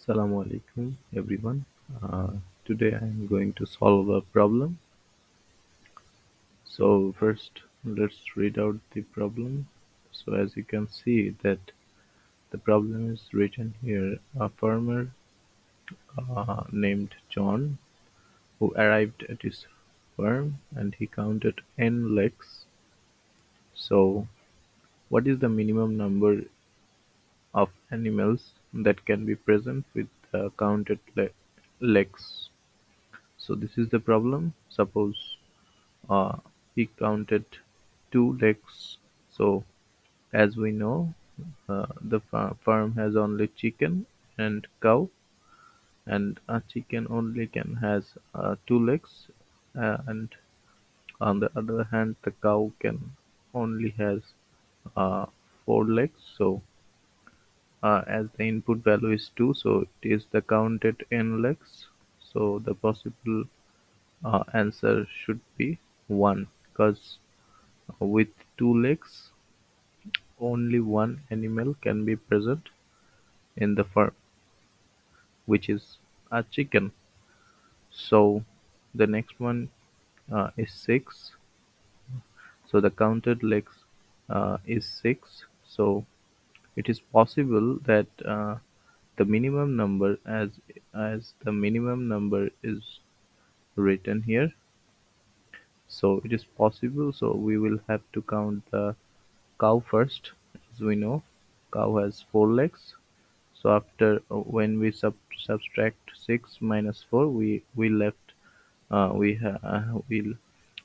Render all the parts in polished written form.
Assalamu alaikum everyone. Uh, Today I am going to solve a problem. So first let's read out the problem. So as you can see that the problem is written here. A farmer named John who arrived at his farm and he counted n legs. So what is the minimum number of animals that can be present with counted legs? So this is the problem. Suppose uh, he counted two legs. So as we know, the farm has only chicken and cow, and a chicken only can has two legs, and on the other hand, the cow can only has uh, four legs. So as the input value is two, so it is the counted n legs. So the possible answer should be one, because with two legs, only one animal can be present in the farm, which is a chicken. So the next one is six. So the counted legs is six. So it is possible that the minimum number, as the minimum number is written here, so it is possible. So we will have to count the cow first. As we know, cow has four legs. So after when we subtract six minus four, we left we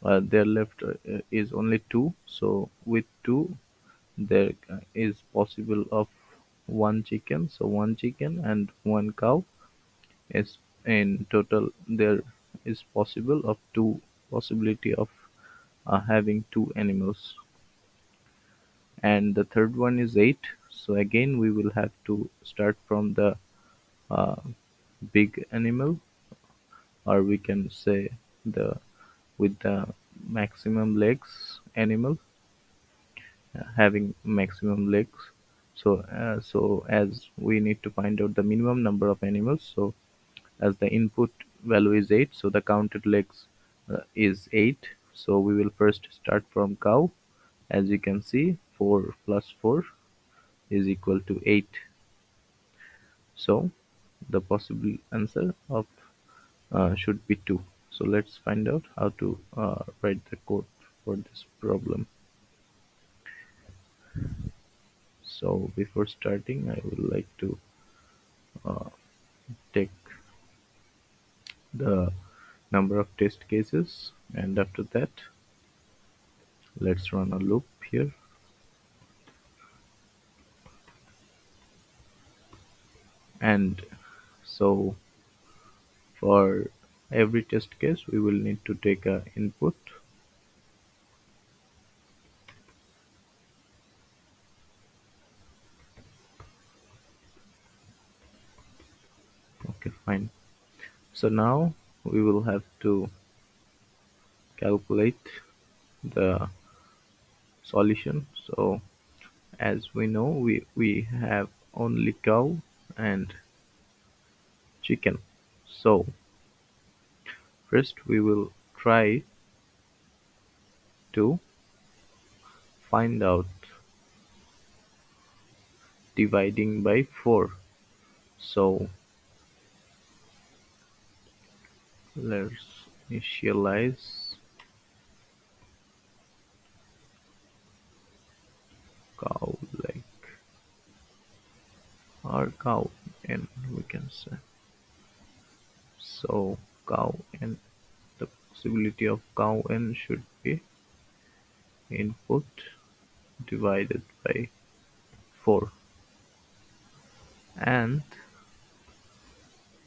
there left is only two. So with two, there is possible of one chicken. So one chicken and one cow is in total. There is possible of two possibility of having two animals. And the third one is 8. So again we will have to start from the uh, big animal, or we can say the with the maximum legs animal, having maximum legs. So as we need to find out the minimum number of animals, so as the input value is 8, so the counted legs is 8. So we will first start from cow. As you can see, 4 plus 4 is equal to 8. So the possible answer of should be 2. So let's find out how to write the code for this problem. So before starting, I would like to take the number of test cases, and after that let's run a loop here. And so for every test case we will need to take a input. Okay, fine. So now we will have to calculate the solution. So as we know, we have only cow and chicken. So first we will try to find out dividing by 4. So let's initialize cow leg, or cow n, we can say. So cow n, the possibility of cow n should be input divided by 4. And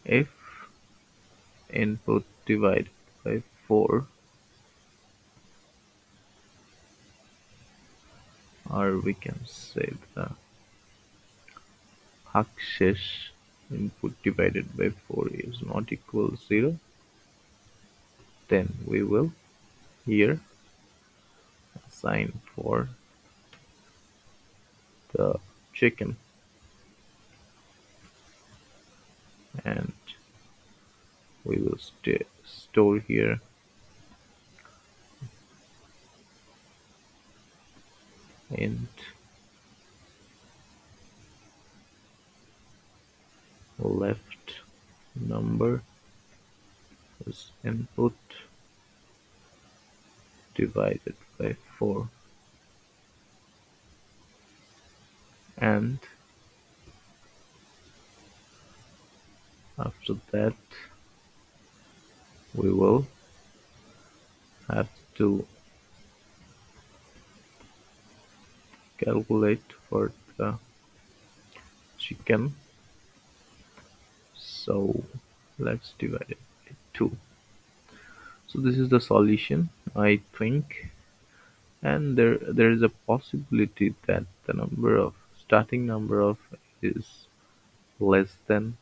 if input divided by 4, or we can say the Hakshesh, input divided by 4 is not equal 0, then we will here assign for the chicken. and we will store here int left number is input divided by 4, and after that we will have to calculate for the chicken. So let's divide it by 2. So this is the solution, I think, and there is a possibility that the number of starting number of is less than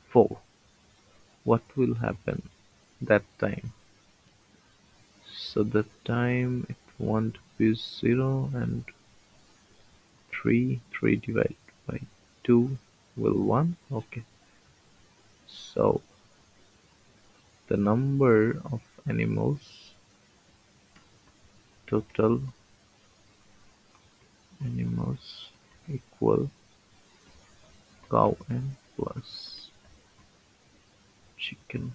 4. What will happen that time? So the time it won't be 0 and 3 divided by 2 will 1. Okay, so the number of animals, total animals equal cow and plus chicken.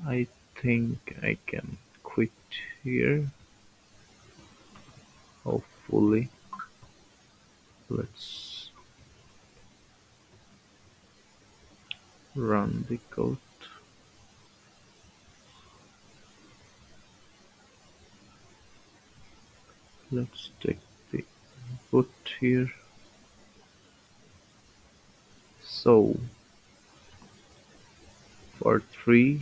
I think I can quit here. Hopefully, let's run the code. Let's take the input here. So for 3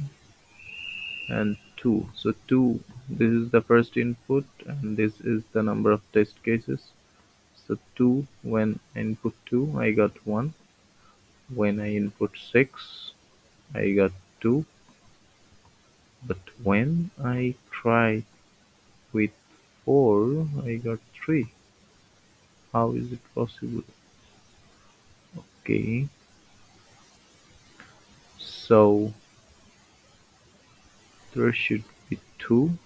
and 2. So 2, this is the first input and this is the number of test cases. So 2, when I input 2, I got 1. When I input 6, I got 2. But when I try with 4, I got 3. How is it possible? Okay, so there should be 2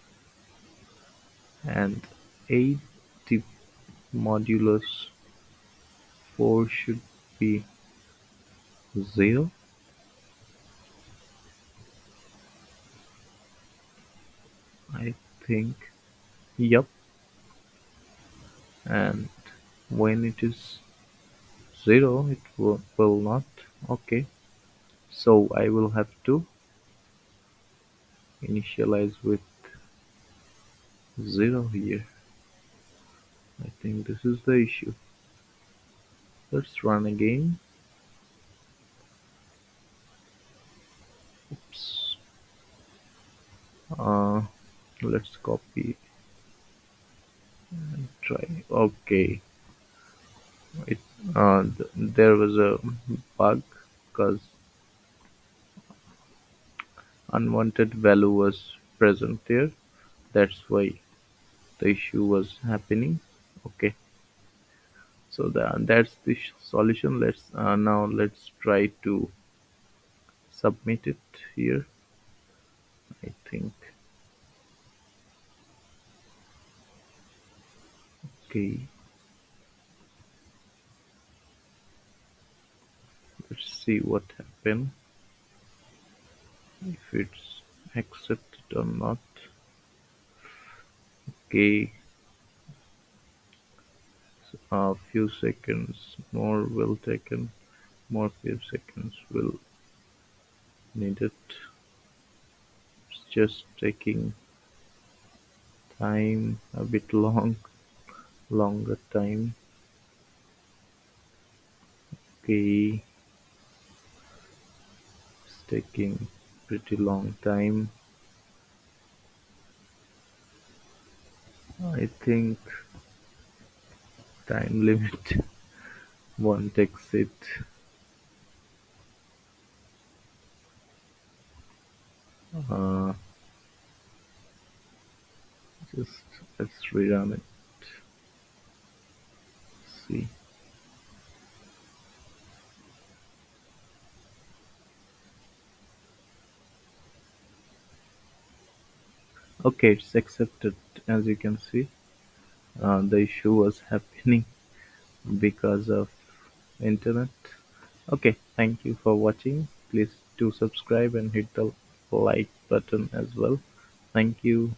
and 8, the modulus 4 should be 0. I think, yep, and when it is 0 it will not. Okay, so I will have to initialize with 0 here. I think this is the issue. Let's run again. Oops. uh, let's copy and try. Okay, it there was a bug because unwanted value was present there. That's why the issue was happening. Okay, so that's the solution. Let's now let's try to submit it here. I think, okay, let's see what happened, if it's accepted or not. Okay, a few seconds more will taken, more few seconds will needed. It's just taking time, a bit longer time. Okay, it's taking pretty long time. I think time limit won't exit. Uh, just let's rerun it. See. Okay, it's accepted. As you can see, the issue was happening because of internet. Okay, thank you for watching. Please do subscribe and hit the like button as well. Thank you.